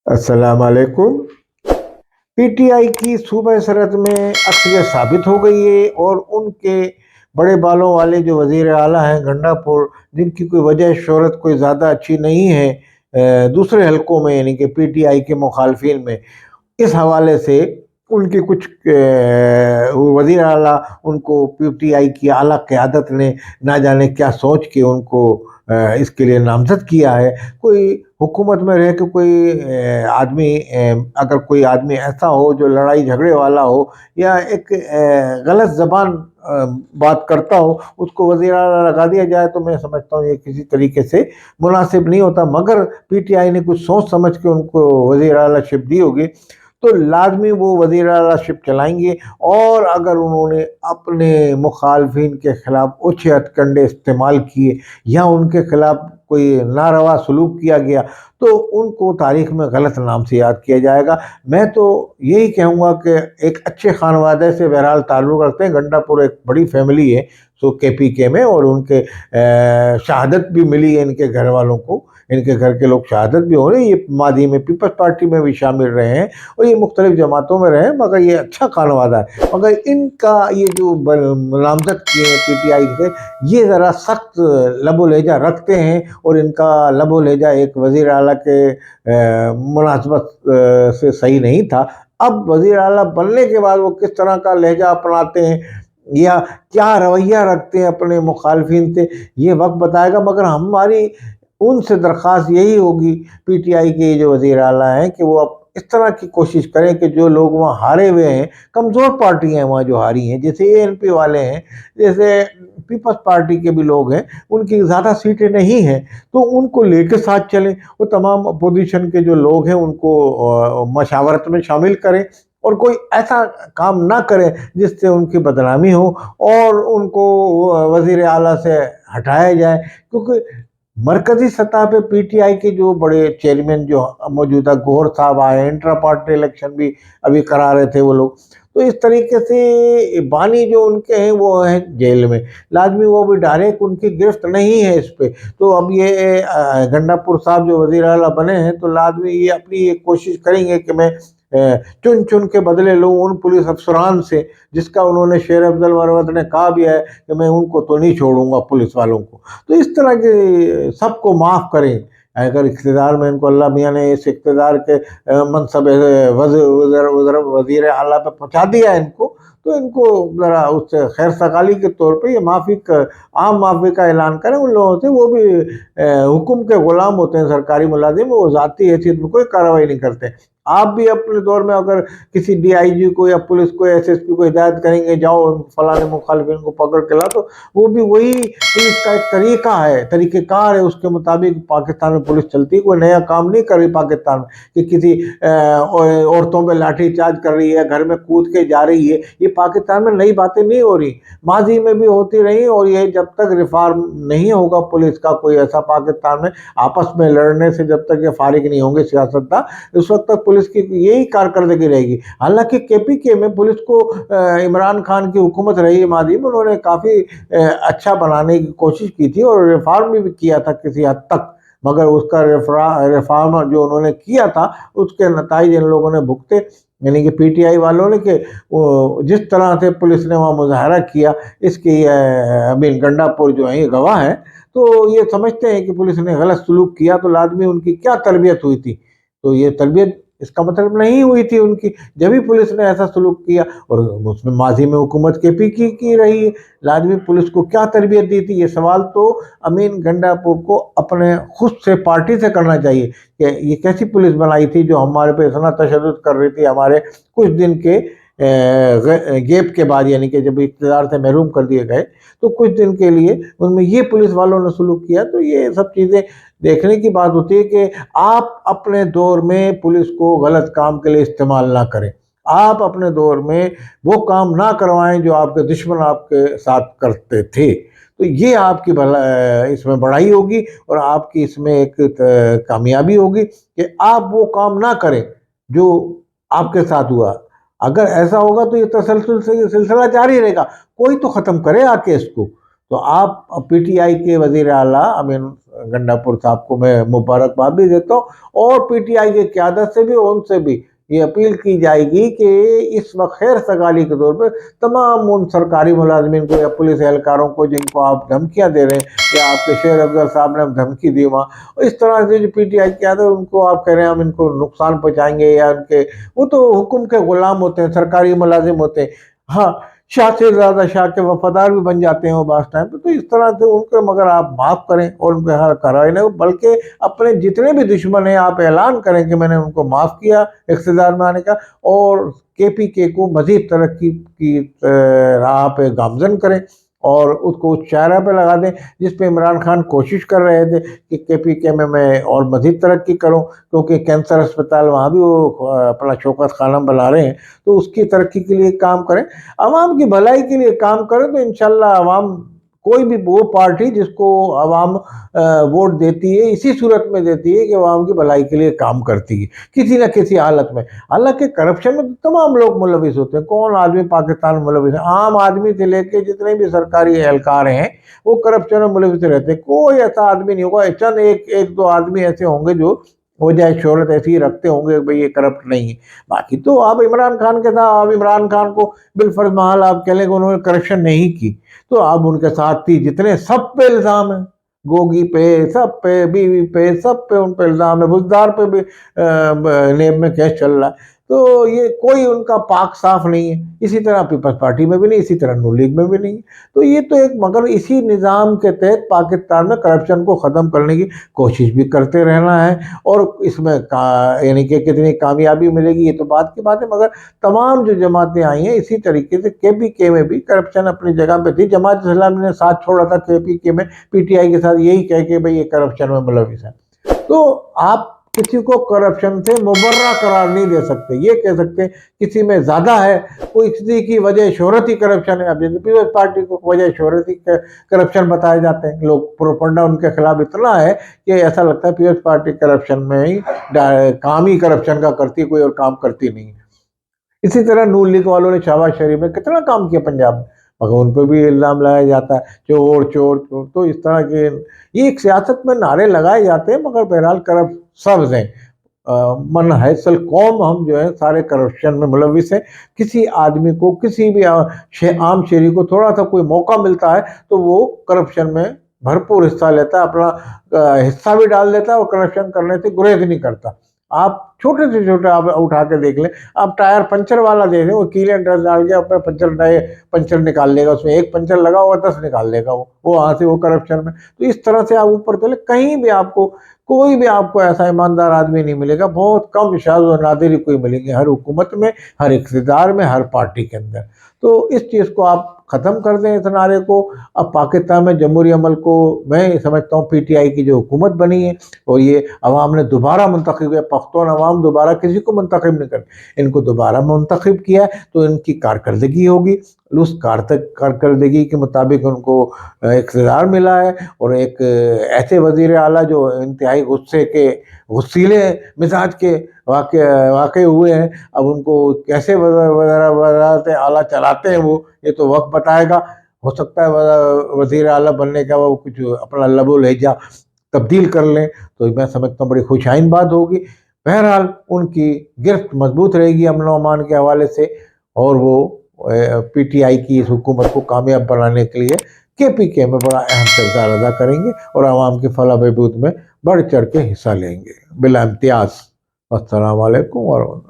अस्सलाम वालेकुम। पीटीआई की सूबह सरहद में अक्सरियत साबित हो गई है और उनके बड़े बालों वाले जो वज़ीर आला हैं गंडापुर, जिनकी कोई वजह शोहरत कोई ज़्यादा अच्छी नहीं है दूसरे हलकों में, यानी कि पीटीआई के मुखालफिन में, इस हवाले से उनके कुछ वज़ीर आला उनको पीटीआई की आला क़यादत ने ना जाने क्या सोच के उनको इसके लिए नामज़द किया है। कोई हुकूमत में रह के कोई आदमी, अगर कोई आदमी ऐसा हो जो लड़ाई झगड़े वाला हो या एक गलत ज़बान बात करता हो, उसको वज़ीर आला लगा दिया जाए, तो मैं समझता हूँ ये किसी तरीके से मुनासिब नहीं होता। मगर पीटीआई ने कुछ सोच समझ के उनको वज़ीर आलाशिप दी होगी, तो लाजमी वो वज़ीर आलाशिप चलाएंगे। और अगर उन्होंने अपने मुखालफिन के ख़िलाफ़ ओछे हथकंडे इस्तेमाल किए या उनके ख़िलाफ़ कोई नारवा सलूक किया गया, तो उनको तारीख़ में गलत नाम से याद किया जाएगा। मैं तो यही कहूँगा कि एक अच्छे खानवादे से बहरहाल ताल्लुक़ रखते हैं। गंडापुर एक बड़ी फैमिली है सो केपीके में, और उनके शहादत भी मिली है इनके घर वालों को, इनके घर के लोग शहादत भी हो रहे हैं। ये मादी में पीपल्स पार्टी में भी शामिल रहे हैं और ये मुख्तलिफ जमातों में रहे हैं, मगर ये अच्छा खानवादा है। मगर इनका ये जो नामज़द किए हैं पीटीआई से, ये ज़रा सख्त लबो लहजा रखते हैं, और इनका लबो लहजा एक वज़ीर आला के मुनासबत से सही नहीं था। अब वज़ीर आला बनने के बाद वो किस तरह का लहजा अपनाते हैं या क्या रवैया रखते हैं अपने मुखालफिन से, ये वक्त बताएगा। मगर हमारी उनसे दरख्वास्त यही होगी पीटीआई के जो वज़ीर आला हैं कि वो अब इस तरह की कोशिश करें कि जो लोग वहाँ हारे हुए हैं, कमज़ोर पार्टियाँ हैं वहाँ जो हारी हैं, जैसे एएनपी वाले हैं, जैसे पीपल्स पार्टी के भी लोग हैं, उनकी ज़्यादा सीटें नहीं हैं, तो उनको लेके साथ चलें। वो तमाम अपोजिशन के जो लोग हैं उनको मशावरत में शामिल करें और कोई ऐसा काम ना करें जिससे उनकी बदनामी हो और उनको वज़ीर आला से हटाया जाए। क्योंकि मरकज़ी सतह पे पीटीआई के जो बड़े चेयरमैन जो मौजूदा गौहर साहब आए, इंट्रा पार्टी इलेक्शन भी अभी करा रहे थे वो लोग, तो इस तरीके से बानी जो उनके हैं वो हैं जेल में। लाजमी वो भी डायरेक्ट उनकी गिरफ्त नहीं है इस पे। तो अब ये गंडापुर साहब जो वज़ीर आला बने हैं, तो लाजमी ये अपनी ये कोशिश करेंगे कि मैं चुन चुन के बदले लूँ उन पुलिस अफसरान से, जिसका उन्होंने शेर अफजल मरवत ने कहा भी है कि मैं उनको तो नहीं छोड़ूंगा पुलिस वालों को। तो इस तरह के सबको माफ़ करें। अगर इक़्तिदार में इनको अल्लाह मियाँ ने इस इक़्तिदार के मनसब वज़ीर आला पे पहुँचा दिया है इनको, तो इनको ज़रा उससे खैर सगाली के तौर पे ये आम माफ़ी का ऐलान करें उन लोगों से। वो भी हुक्म के ग़ुलाम होते हैं सरकारी मुलाजिम, वो ज़ाती हैसियत में कोई कार्रवाई नहीं करते। आप भी अपने दौर में अगर किसी डीआईजी को या पुलिस को, एसएसपी को हिदायत करेंगे जाओ फलाने मुखालिफिन को पकड़ के ला, तो वो भी वही पुलिस का एक तरीका है, तरीक़ेकार है, उसके मुताबिक पाकिस्तान में पुलिस चलती है। कोई नया काम नहीं कर रही पाकिस्तान में कि किसी औरतों पे लाठी चार्ज कर रही है, घर में कूद के जा रही है। ये पाकिस्तान में नई बातें नहीं हो रही, माजी में भी होती रही, और ये जब तक रिफॉर्म नहीं होगा पुलिस का कोई ऐसा पाकिस्तान में, आपस में लड़ने से जब तक ये फारिग नहीं होंगे सियासतदान, उस वक्त तक पुलिस की यही कारकर्दगी रहेगी। हालांकि केपीके में पुलिस को इमरान खान की हुकूमत रही मादी में, उन्होंने काफ़ी अच्छा बनाने की कोशिश की थी और रिफॉर्म भी किया था किसी हद तक, मगर उसका रिफॉर्म जो उन्होंने किया था उसके नताइज इन लोगों ने भुगते, यानी कि पीटीआई वालों ने, कि जिस तरह से पुलिस ने वहाँ मुजाहरा किया, इसकी अभी गंडापुर जो है ये गवाह है। तो ये समझते हैं कि पुलिस ने गलत सलूक किया, तो लाजमी उनकी क्या तरबियत हुई थी, तो ये तरबियत इसका मतलब नहीं हुई थी उनकी, जब भी पुलिस ने ऐसा सलूक किया। और उसमें माजी में हुकूमत केपी की रही है, लाजमी पुलिस को क्या तरबियत दी थी, ये सवाल तो अमीन गंडापुर को अपने खुद से पार्टी से करना चाहिए कि ये कैसी पुलिस बनाई थी जो हमारे पे इतना तशद्दुद कर रही थी हमारे कुछ दिन के गैप के बाद, यानी कि जब इक़्तिदार से महरूम कर दिए गए तो कुछ दिन के लिए उनमें ये पुलिस वालों ने सलूक किया। तो ये सब चीज़ें देखने की बात होती है कि आप अपने दौर में पुलिस को गलत काम के लिए इस्तेमाल ना करें, आप अपने दौर में वो काम ना करवाएं जो आपके दुश्मन आपके साथ करते थे। तो ये आपकी इसमें बढ़ाई होगी और आपकी इसमें एक कामयाबी होगी कि आप वो काम ना करें जो आपके साथ हुआ। अगर ऐसा होगा तो ये तसलसल से ये सिलसिला जारी रहेगा, कोई तो ख़त्म करे आके इसको। तो आप पीटीआई के वज़ीर आला अमीन गंडापुर साहब को मैं मुबारकबाद भी देता हूँ, और पीटीआई की क़यादत से भी, उनसे भी ये अपील की जाएगी कि इस वक्त खैर सगाली के दौर पर तमाम उन सरकारी मुलाजमीन को या पुलिस एहलकारों को जिनको आप धमकियां दे रहे हैं, या आपके शेर अफजल साहब ने धमकी दी वहाँ, इस तरह से जो पीटीआई की आदत, उनको आप कह रहे हैं हम इनको नुकसान पहुंचाएंगे, या उनके, वो तो हुक्म के गुलाम होते हैं, सरकारी मुलाजिम होते हैं। हाँ, शाह से ज़्यादा शाह के वफादार भी बन जाते हैं वो बास टाइम पे। तो इस तरह से उनको मगर आप माफ़ करें और उनके हर कार्रवाई नहीं, बल्कि अपने जितने भी दुश्मन हैं आप ऐलान करें कि मैंने उनको माफ़ किया इक़्तिदार में आने का, और केपीके को मज़ीद तरक्की की राह पे गामज़न करें, और उसको उस चारा पे लगा दें जिस पे इमरान खान कोशिश कर रहे थे कि केपीके में मैं और मज़ीद तरक्की करूं, क्योंकि कैंसर अस्पताल वहाँ भी वो अपना शौकत खाना बना रहे हैं। तो उसकी तरक्की के लिए काम करें, आवाम की भलाई के लिए काम करें, तो इंशाल्लाह आवाम, कोई भी वो पार्टी जिसको आवाम वोट देती है, इसी सूरत में देती है कि आवाम की भलाई के लिए काम करती है किसी न किसी हालत में। हालांकि करप्शन में तो तमाम लोग मुलविस होते हैं, कौन आदमी पाकिस्तान में मुलविस है? आम आदमी से लेके जितने भी सरकारी एहलकार हैं वो करप्शन में मुलविस रहते हैं। कोई ऐसा आदमी नहीं होगा, चंद एक दो आदमी ऐसे होंगे जो वजह शोहरत ऐसी ही रखते होंगे भाई ये करप्ट नहीं है। बाकी तो आप इमरान खान के साथ, आप इमरान खान को बिलफर्ज महल आप कह लेंगे उन्होंने करप्शन नहीं की, तो आप उनके साथी जितने, सब पे इल्ज़ाम है, गोगी पे, सब पे, बीवी पे, सब पे उन पे इल्ज़ाम है, बुजदार पे भी नेब में केस चल रहा है। तो ये कोई उनका पाक साफ नहीं है। इसी तरह पीपल्स पार्टी में भी नहीं, इसी तरह नून लीग में भी नहीं। तो ये तो एक, मगर इसी निज़ाम के तहत पाकिस्तान में करप्शन को ख़त्म करने की कोशिश भी करते रहना है, और इसमें यानी कि कितनी कामयाबी मिलेगी ये तो बात की बात है। मगर तमाम जो जमातें आई हैं इसी तरीके से, केपीके में भी करप्शन अपनी जगह पे थी। जमात इस्लामी ने साथ छोड़ा था केपीके में पीटीआई के साथ, यही कह के भाई ये करप्शन में मुलविस है। तो आप किसी को करप्शन से मुबर्रा करार नहीं दे सकते। ये कह सकते किसी में ज़्यादा है, कोई किसी की वजह शोहरत ही करप्शन है। अब जैसे पीपल्स पार्टी को वजह शोहरत ही करप्शन बताए जाते हैं, लोग प्रोपगंडा उनके खिलाफ इतना है कि ऐसा लगता है पीपल्स पार्टी करप्शन में ही काम ही करप्शन का करती है, कोई और काम करती नहीं है। इसी तरह नून लीग वालों ने शहबाज शरीफ में कितना काम किया पंजाब में, मगर उन पर भी इल्ज़ाम लगाया जाता है चोर चोर चोर। तो इस तरह के ये एक सियासत में नारे लगाए जाते हैं, मगर बहरहाल करप्ट सब हैं। मन हैसल कौम हम जो है सारे करप्शन में मुलविस हैं। किसी आदमी को, किसी भी आम शहरी को थोड़ा सा कोई मौका मिलता है तो वो करप्शन में भरपूर हिस्सा लेता है, अपना हिस्सा भी डाल देता है और करप्शन करने से गुरेज नहीं करता। आप छोटे से छोटे आप उठा के देख लें, आप टायर पंचर वाला देख लें, वो कीले ड्रेस डाल के अपना पंचर नए पंचर निकाल लेगा, उसमें एक पंचर लगा हुआ 10 निकाल लेगा वो वहाँ से वो करप्शन में। तो इस तरह से आप ऊपर चले, कहीं भी आपको कोई भी आपको ऐसा ईमानदार आदमी नहीं मिलेगा, बहुत कम शाज़ और नादिर ही कोई मिलेंगे हर हुकूमत में, हर इक़्तिदार में, हर पार्टी के अंदर। तो इस चीज़ को आप ख़त्म कर दें, इस नारे को। अब पाकिस्तान में जमहूरी अमल को मैं समझता हूँ पीटीआई की जो हुकूमत बनी है और ये अवाम ने दोबारा मुंतखब है, पख्तून अवाम दोबारा किसी को मुंतखब नहीं कर, इनको दोबारा मुंतखब किया है, तो इनकी कारकर्दगी होगी। उस कारकर्दगी के मुताबिक उनको इक़्तिदार मिला है, और एक ऐसे वज़ीर आला जो इंतहाई गुस्से के, गुस्सीले मिजाज के वाक़ई हुए हैं। अब उनको कैसे वज़ीर आला चलाते हैं वो, ये तो वक्त बताएगा। हो सकता है वज़ीर आला बनने का वो कुछ अपना लबो लहजा तब्दील कर लें, तो मैं समझता हूँ बड़ी खुशाइन बात होगी। बहरहाल उनकी गिरफ्त मजबूत रहेगी अमन व अमान के हवाले से, और वो पीटीआई की इस हुकूमत को कामयाब बनाने के लिए केपीके में बड़ा अहम किरदार अदा करेंगे और आवाम की फलाह बहबूद में बढ़ चढ़ के हिस्सा लेंगे बिला इम्तियाज़। अस्सलाम वालेकुम।